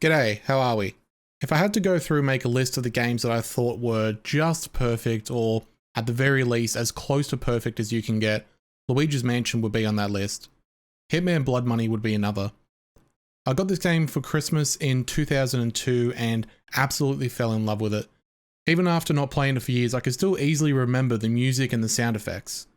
G'day, how are we? If I had to go through and make a list of the games that I thought were just perfect, or at the very least as close to perfect as you can get, Luigi's Mansion would be on that list. Hitman Blood Money would be another. I got this game for Christmas in 2002 and absolutely fell in love with it. Even after not playing it for years, I could still easily remember the music and the sound effects.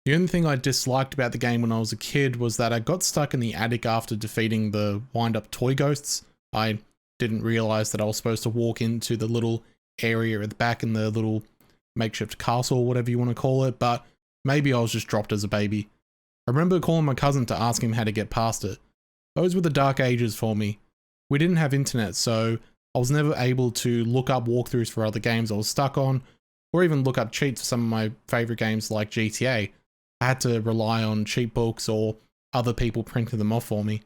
The only thing I disliked about the game when I was a kid was that I got stuck in the attic after defeating the wind-up toy ghosts. I didn't realize that I was supposed to walk into the little area at the back in the little makeshift castle, whatever you want to call it, but maybe I was just dropped as a baby. I remember calling my cousin to ask him how to get past it. Those were the dark ages for me. We didn't have internet, so I was never able to look up walkthroughs for other games I was stuck on, or even look up cheats for some of my favorite games like GTA. I had to rely on cheat books or other people printing them off for me.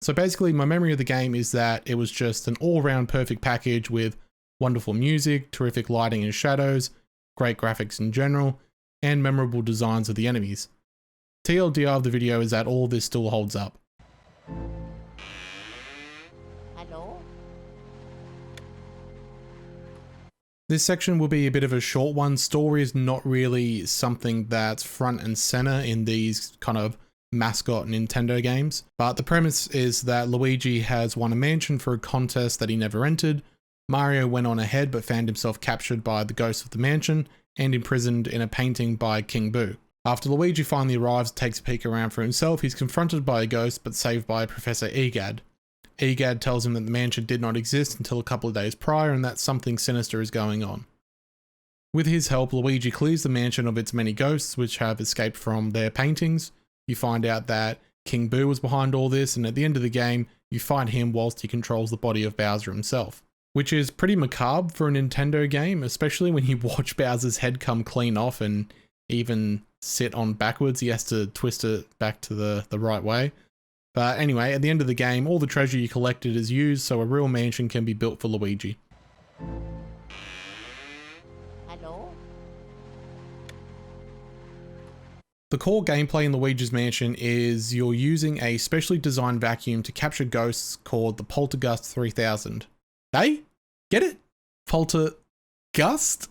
So basically, my memory of the game is that it was just an all-round perfect package with wonderful music, terrific lighting and shadows, great graphics in general, and memorable designs of the enemies. TLDR of the video is that all this still holds up. Hello? This section will be a bit of a short one. Story is not really something that's front and center in these kind of mascot Nintendo games, but the premise is that Luigi has won a mansion for a contest that he never entered. Mario went on ahead but found himself captured by the ghost of the mansion and imprisoned in a painting by King Boo. After Luigi finally arrives and takes a peek around for himself, he's confronted by a ghost but saved by Professor Egad. Egad tells him that the mansion did not exist until a couple of days prior and that something sinister is going on. With his help, Luigi clears the mansion of its many ghosts which have escaped from their paintings. You find out that King Boo was behind all this, and at the end of the game, you fight him whilst he controls the body of Bowser himself. Which is pretty macabre for a Nintendo game, especially when you watch Bowser's head come clean off and even sit on backwards. He has to twist it back to the right way. But anyway, at the end of the game, all the treasure you collected is used, so a real mansion can be built for Luigi. Hello? The core gameplay in Luigi's Mansion is you're using a specially designed vacuum to capture ghosts called the Poltergust 3000. Hey? Get it? Poltergust?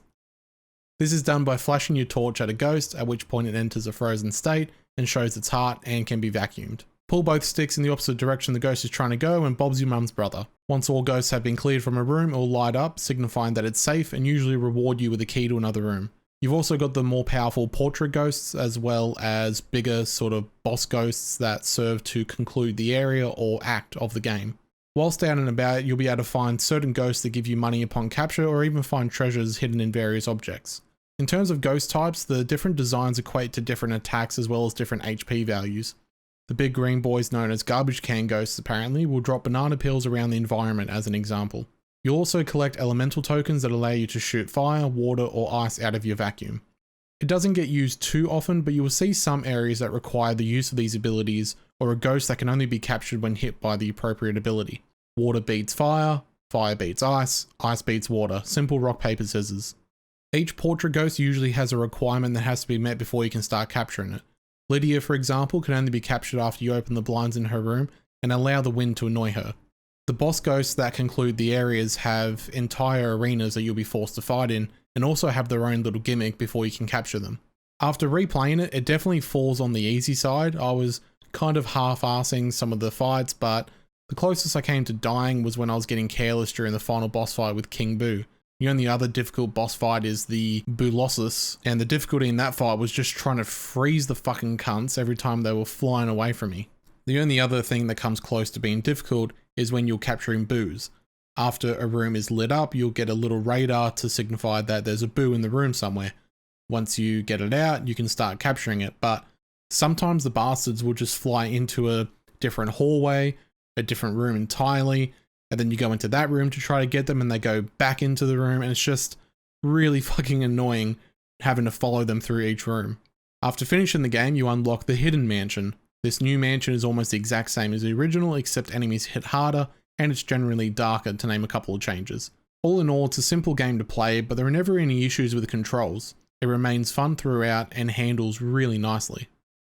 This is done by flashing your torch at a ghost, at which point it enters a frozen state and shows its heart and can be vacuumed. Pull both sticks in the opposite direction the ghost is trying to go and Bob's your mum's brother. Once all ghosts have been cleared from a room, it will light up, signifying that it's safe and usually reward you with a key to another room. You've also got the more powerful portrait ghosts as well as bigger sort of boss ghosts that serve to conclude the area or act of the game. Whilst out and about, you'll be able to find certain ghosts that give you money upon capture or even find treasures hidden in various objects. In terms of ghost types, the different designs equate to different attacks as well as different HP values. The big green boys known as garbage can ghosts apparently will drop banana peels around the environment as an example. You'll also collect elemental tokens that allow you to shoot fire, water or ice out of your vacuum. It doesn't get used too often, but you will see some areas that require the use of these abilities or a ghost that can only be captured when hit by the appropriate ability. Water beats fire, fire beats ice, ice beats water. Simple rock, paper, scissors. Each portrait ghost usually has a requirement that has to be met before you can start capturing it. Lydia, for example, can only be captured after you open the blinds in her room and allow the wind to annoy her. The boss ghosts that conclude the areas have entire arenas that you'll be forced to fight in and also have their own little gimmick before you can capture them. After replaying it, it definitely falls on the easy side. I was kind of half-arsing some of the fights, but the closest I came to dying was when I was getting careless during the final boss fight with King Boo. The only other difficult boss fight is the Boolossus, and the difficulty in that fight was just trying to freeze the fucking cunts every time they were flying away from me. The only other thing that comes close to being difficult is when you're capturing boos. After a room is lit up, you'll get a little radar to signify that there's a boo in the room somewhere. Once you get it out, you can start capturing it, but sometimes the bastards will just fly into a different hallway, a different room entirely, and then you go into that room to try to get them and they go back into the room, and it's just really fucking annoying having to follow them through each room. After finishing the game, you unlock the Hidden Mansion. This new mansion is almost the exact same as the original, except enemies hit harder, and it's generally darker, to name a couple of changes. All in all, it's a simple game to play, but there are never any issues with the controls. It remains fun throughout and handles really nicely.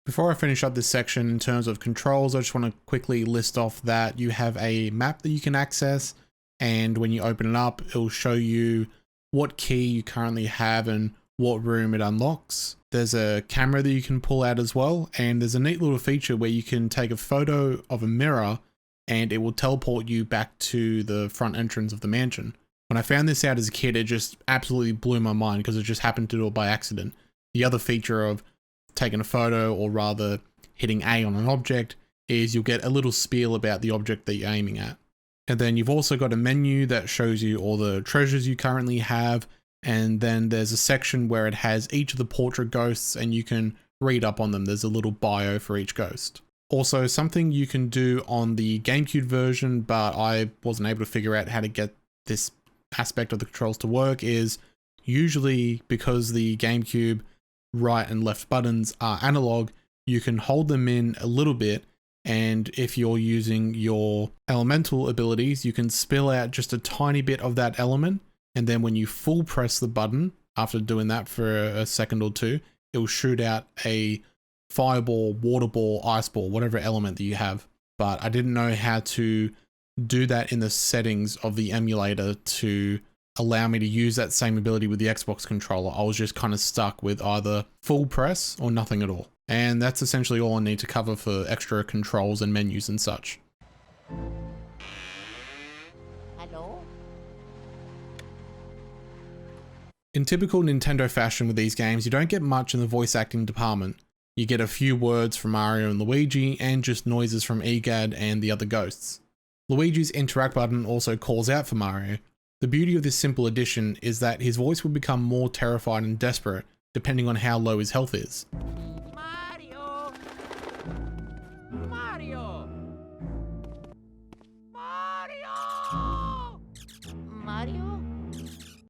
Before I finish up this section in terms of controls, I just want to quickly list off that you have a map that you can access, and when you open it up, it'll show you what key you currently have and what room it unlocks. There's a camera that you can pull out as well, and there's a neat little feature where you can take a photo of a mirror and it will teleport you back to the front entrance of the mansion. When I found this out as a kid, it just absolutely blew my mind because it just happened to do it by accident. The other feature of taking a photo, or rather hitting A on an object, is you'll get a little spiel about the object that you're aiming at. And then you've also got a menu that shows you all the treasures you currently have, and then there's a section where it has each of the portrait ghosts and you can read up on them. There's a little bio for each ghost. Also, something you can do on the GameCube version, but I wasn't able to figure out how to get this aspect of the controls to work, is usually because the GameCube right and left buttons are analog, you can hold them in a little bit, and if you're using your elemental abilities, you can spill out just a tiny bit of that element, and then when you full press the button, after doing that for a second or two, it will shoot out a fireball, water ball, ice ball, whatever element that you have. But I didn't know how to do that in the settings of the emulator to allow me to use that same ability with the Xbox controller. I was just kind of stuck with either full press or nothing at all. And that's essentially all I need to cover for extra controls and menus and such. Hello? In typical Nintendo fashion with these games, you don't get much in the voice acting department. You get a few words from Mario and Luigi, and just noises from EGAD and the other ghosts. Luigi's interact button also calls out for Mario. The beauty of this simple addition is that his voice will become more terrified and desperate depending on how low his health is. Mario! Mario! Mario! Mario?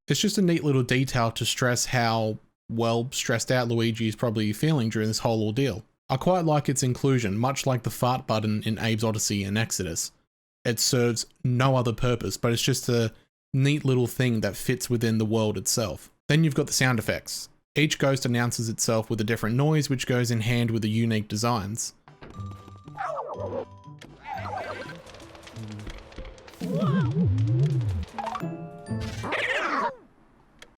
It's just a neat little detail to stress how, well, stressed out Luigi is probably feeling during this whole ordeal. I quite like its inclusion, much like the fart button in Abe's Odyssey and Exodus. It serves no other purpose, but it's just a neat little thing that fits within the world itself. Then you've got the sound effects. Each ghost announces itself with a different noise, which goes in hand with the unique designs.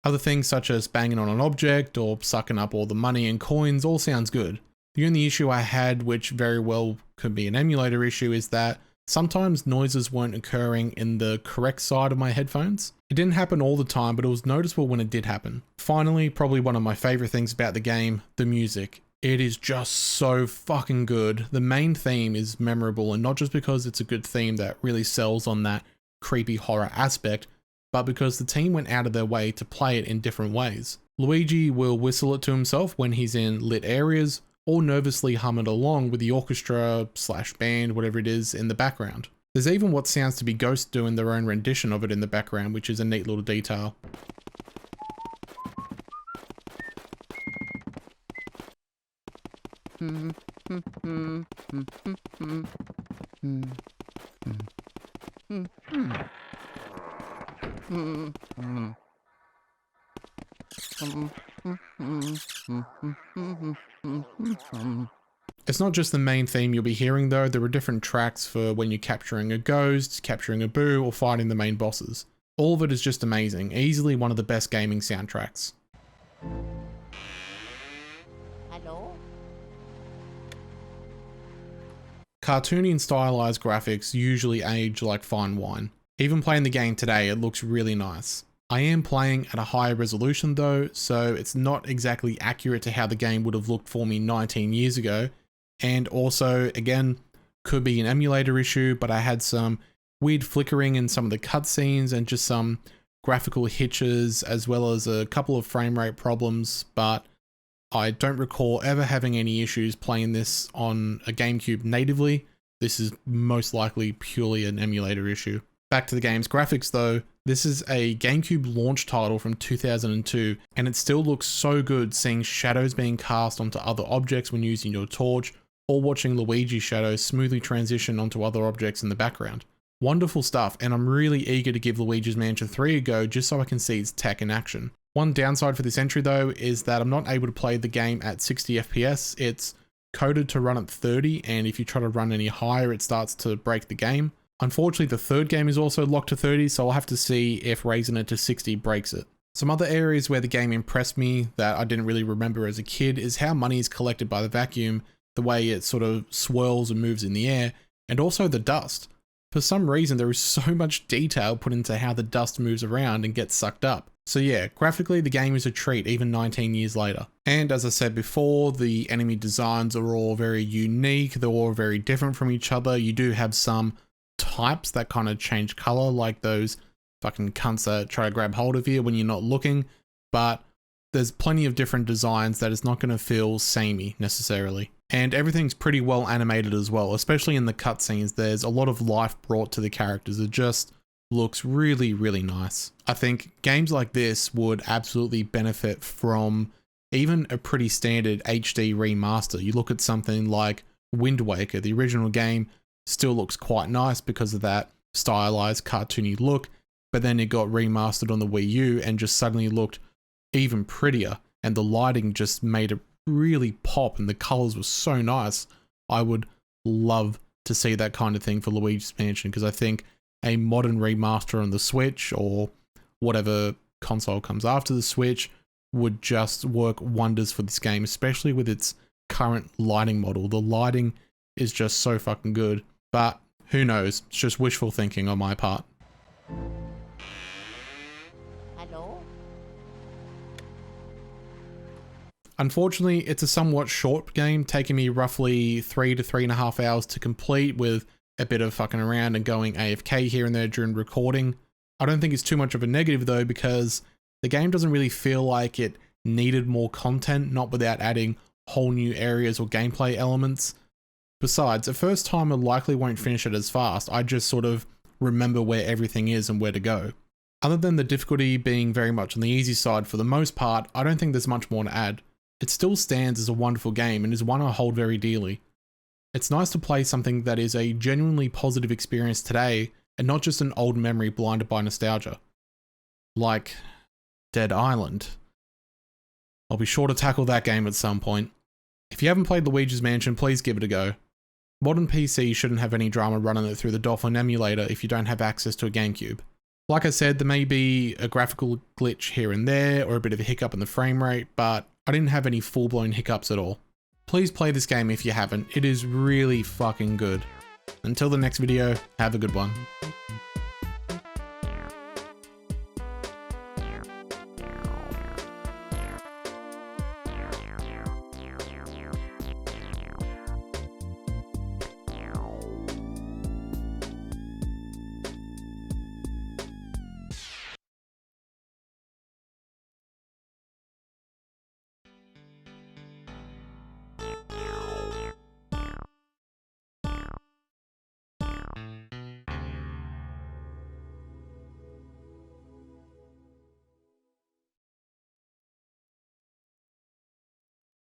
Other things such as banging on an object or sucking up all the money and coins all sounds good. The only issue I had, which very well could be an emulator issue, is that sometimes noises weren't occurring in the correct side of my headphones. It didn't happen all the time, but it was noticeable when it did happen. Finally, probably one of my favorite things about the game, the music. It is just so fucking good. The main theme is memorable, and not just because it's a good theme that really sells on that creepy horror aspect, but because the team went out of their way to play it in different ways. Luigi will whistle it to himself when he's in lit areas, or nervously hum it along with the orchestra / band, whatever it is, in the background. There's even what sounds to be ghosts doing their own rendition of it in the background, which is a neat little detail. It's not just the main theme you'll be hearing though, there are different tracks for when you're capturing a ghost, capturing a boo, or fighting the main bosses. All of it is just amazing, easily one of the best gaming soundtracks. Hello? Cartoony and stylized graphics usually age like fine wine. Even playing the game today, it looks really nice. I am playing at a higher resolution though, so it's not exactly accurate to how the game would have looked for me 19 years ago. And also, again, could be an emulator issue, but I had some weird flickering in some of the cutscenes and just some graphical hitches, as well as a couple of frame rate problems, but I don't recall ever having any issues playing this on a GameCube natively. This is most likely purely an emulator issue. Back to the game's graphics though, this is a GameCube launch title from 2002, and it still looks so good seeing shadows being cast onto other objects when using your torch, or watching Luigi's shadows smoothly transition onto other objects in the background. Wonderful stuff, and I'm really eager to give Luigi's Mansion 3 a go just so I can see its tech in action. One downside for this entry though is that I'm not able to play the game at 60 FPS, it's coded to run at 30, and if you try to run any higher, it starts to break the game. Unfortunately, the third game is also locked to 30, so I'll have to see if raising it to 60 breaks it. Some other areas where the game impressed me that I didn't really remember as a kid is how money is collected by the vacuum, the way it sort of swirls and moves in the air, and also the dust. For some reason, there is so much detail put into how the dust moves around and gets sucked up. So yeah, graphically the game is a treat even 19 years later. And as I said before, the enemy designs are all very unique, they're all very different from each other. You do have some types that kind of change color, like those fucking cunts that try to grab hold of you when you're not looking, but there's plenty of different designs that is not going to feel samey necessarily. And everything's pretty well animated as well, especially in the cutscenes. There's a lot of life brought to the characters. It just looks really, really nice. I think games like this would absolutely benefit from even a pretty standard HD remaster. You look at something like Wind Waker, the original game still looks quite nice because of that stylized cartoony look, but then it got remastered on the Wii U and just suddenly looked even prettier, and the lighting just made it really pop and the colors were so nice. I would love to see that kind of thing for Luigi's Mansion, because I think a modern remaster on the Switch or whatever console comes after the Switch would just work wonders for this game, especially with its current lighting model. The lighting is just so fucking good, but who knows? It's just wishful thinking on my part. Hello? Unfortunately, it's a somewhat short game, taking me roughly 3 to 3.5 hours to complete, with a bit of fucking around and going AFK here and there during recording. I don't think it's too much of a negative though, because the game doesn't really feel like it needed more content, not without adding whole new areas or gameplay elements. Besides, the first time I likely won't finish it as fast. I just sort of remember where everything is and where to go. Other than the difficulty being very much on the easy side for the most part, I don't think there's much more to add. It still stands as a wonderful game and is one I hold very dearly. It's nice to play something that is a genuinely positive experience today and not just an old memory blinded by nostalgia. Like Dead Island. I'll be sure to tackle that game at some point. If you haven't played Luigi's Mansion, please give it a go. Modern PC shouldn't have any drama running it through the Dolphin emulator if you don't have access to a GameCube. Like I said, there may be a graphical glitch here and there or a bit of a hiccup in the frame rate, but I didn't have any full-blown hiccups at all. Please play this game if you haven't. It is really fucking good. Until the next video, have a good one.